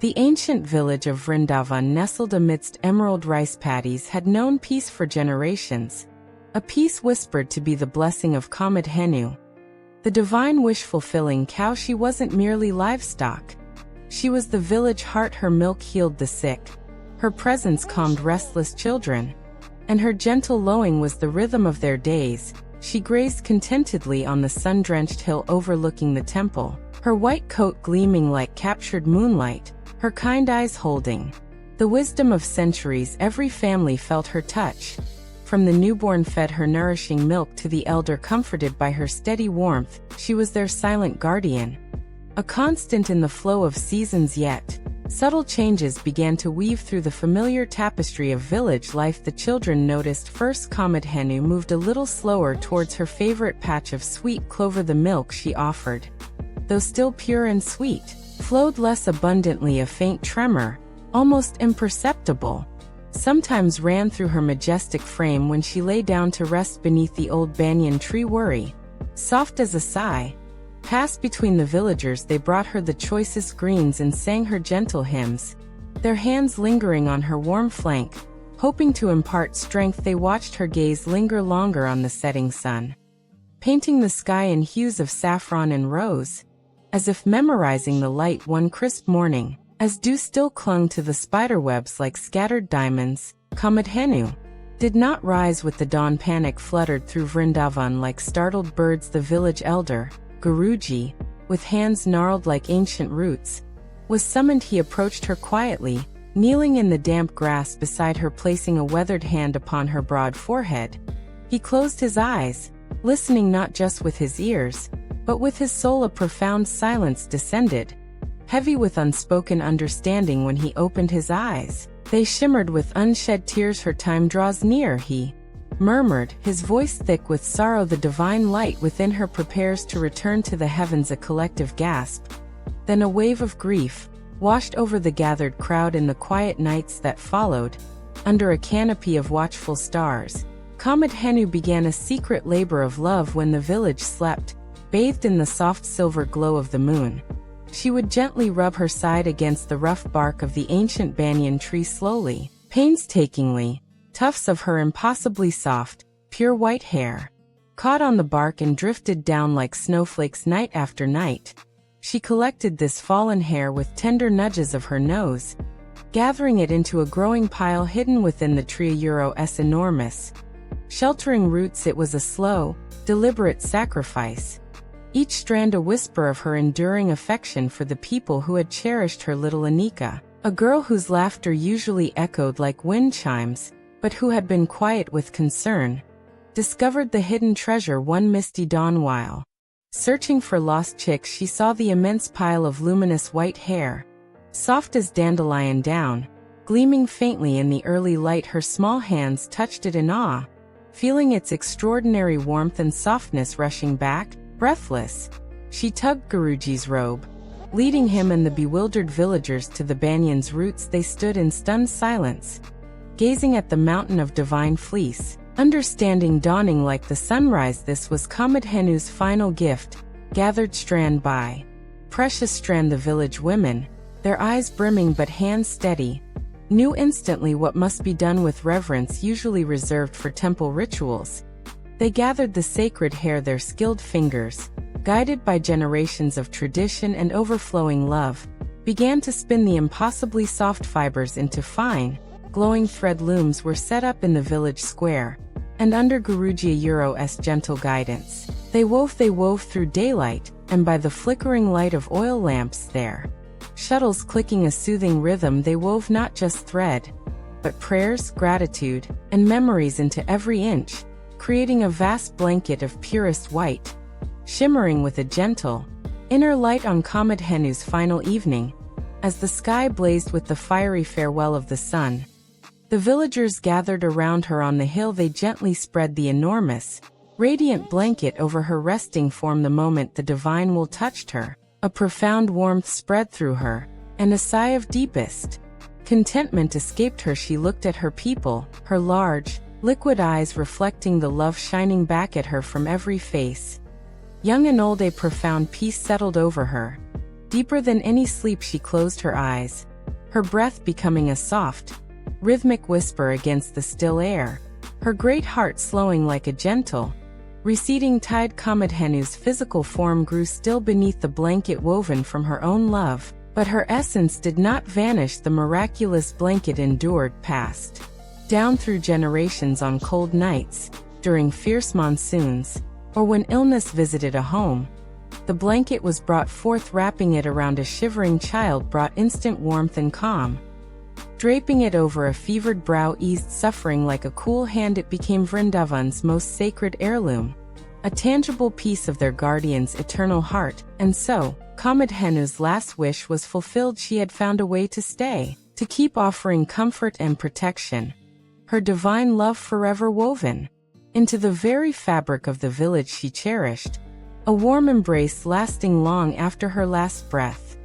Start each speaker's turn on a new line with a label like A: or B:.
A: The ancient village of Vrindavan, nestled amidst emerald rice paddies, had known peace for generations, a peace whispered to be the blessing of Kamadhenu, the divine wish-fulfilling cow. She wasn't merely livestock. She was the village heart. Her milk healed the sick, her presence calmed restless children, and her gentle lowing was the rhythm of their days. She grazed contentedly on the sun-drenched hill overlooking the temple, her white coat gleaming like captured moonlight, her kind eyes holding the wisdom of centuries. Every family felt her touch, from the newborn fed her nourishing milk to the elder comforted by her steady warmth. She was their silent guardian, a constant in the flow of seasons. Yet subtle changes began to weave through the familiar tapestry of village life. The children noticed first. Kamadhenu moved a little slower towards her favorite patch of sweet clover. The milk she offered, though still pure and sweet, flowed less abundantly. A faint tremor, almost imperceptible, sometimes ran through her majestic frame when she lay down to rest beneath the old banyan tree. Worry, soft as a sigh, passed between the villagers. They brought her the choicest greens and sang her gentle hymns, their hands lingering on her warm flank, hoping to impart strength. They watched her gaze linger longer on the setting sun, painting the sky in hues of saffron and rose, as if memorizing the light. One crisp morning, as dew still clung to the spiderwebs like scattered diamonds, Kamadhenu did not rise with the dawn. Panic fluttered through Vrindavan like startled birds. The village elder, Guruji, with hands gnarled like ancient roots, was summoned. He approached her quietly, kneeling in the damp grass beside her, placing a weathered hand upon her broad forehead. He closed his eyes, listening not just with his ears, but with his soul. A profound silence descended, heavy with unspoken understanding. When he opened his eyes, they shimmered with unshed tears. Her time draws near, he murmured, his voice thick with sorrow. The divine light within her prepares to return to the heavens. A collective gasp, then a wave of grief, washed over the gathered crowd. In the quiet nights that followed, under a canopy of watchful stars, Kamadhenu began a secret labor of love. When the village slept, bathed in the soft silver glow of the moon, she would gently rub her side against the rough bark of the ancient banyan tree. Slowly, painstakingly, tufts of her impossibly soft, pure white hair caught on the bark and drifted down like snowflakes. Night after night, she collected this fallen hair with tender nudges of her nose, gathering it into a growing pile hidden within the tree's enormous, sheltering roots. It was a slow, deliberate sacrifice, each strand a whisper of her enduring affection for the people who had cherished her. Little Anika, a girl whose laughter usually echoed like wind chimes, but who had been quiet with concern, discovered the hidden treasure one misty dawn. While searching for lost chicks, she saw the immense pile of luminous white hair, soft as dandelion down, gleaming faintly in the early light. Her small hands touched it in awe, feeling its extraordinary warmth and softness. Rushing back, breathless, she tugged Guruji's robe, leading him and the bewildered villagers to the banyan's roots. They stood in stunned silence, gazing at the mountain of divine fleece, understanding dawning like the sunrise. This was Kamadhenu's final gift, gathered strand by precious strand. The village women, their eyes brimming but hands steady, knew instantly what must be done with reverence usually reserved for temple rituals. They gathered the sacred hair, their skilled fingers, guided by generations of tradition and overflowing love, began to spin the impossibly soft fibers into fine, glowing thread. Looms were set up in the village square, and under Guruji's gentle guidance, they wove through daylight, and by the flickering light of oil lamps, their shuttles clicking a soothing rhythm, they wove not just thread, but prayers, gratitude, and memories into every inch, creating a vast blanket of purest white, shimmering with a gentle, inner light. On Kamadhenu's final evening, as the sky blazed with the fiery farewell of the sun, the villagers gathered around her on the hill. They gently spread the enormous, radiant blanket over her resting form. The moment the divine will touched her, a profound warmth spread through her, and a sigh of deepest contentment escaped her. She looked at her people, her large, liquid eyes reflecting the love shining back at her from every face. Young and old, a profound peace settled over her. Deeper than any sleep, she closed her eyes, her breath becoming a soft, rhythmic whisper against the still air, her great heart slowing like a gentle, receding tide. Kamadhenu's physical form grew still beneath the blanket woven from her own love, but her essence did not vanish. The miraculous blanket endured past, down through generations on cold nights, during fierce monsoons, or when illness visited a home. The blanket was brought forth, wrapping it around a shivering child brought instant warmth and calm. Draping it over a fevered brow eased suffering like a cool hand. It became Vrindavan's most sacred heirloom, a tangible piece of their guardian's eternal heart. And so, Kamadhenu's last wish was fulfilled. She had found a way to stay, to keep offering comfort and protection, her divine love forever woven into the very fabric of the village she cherished, a warm embrace lasting long after her last breath.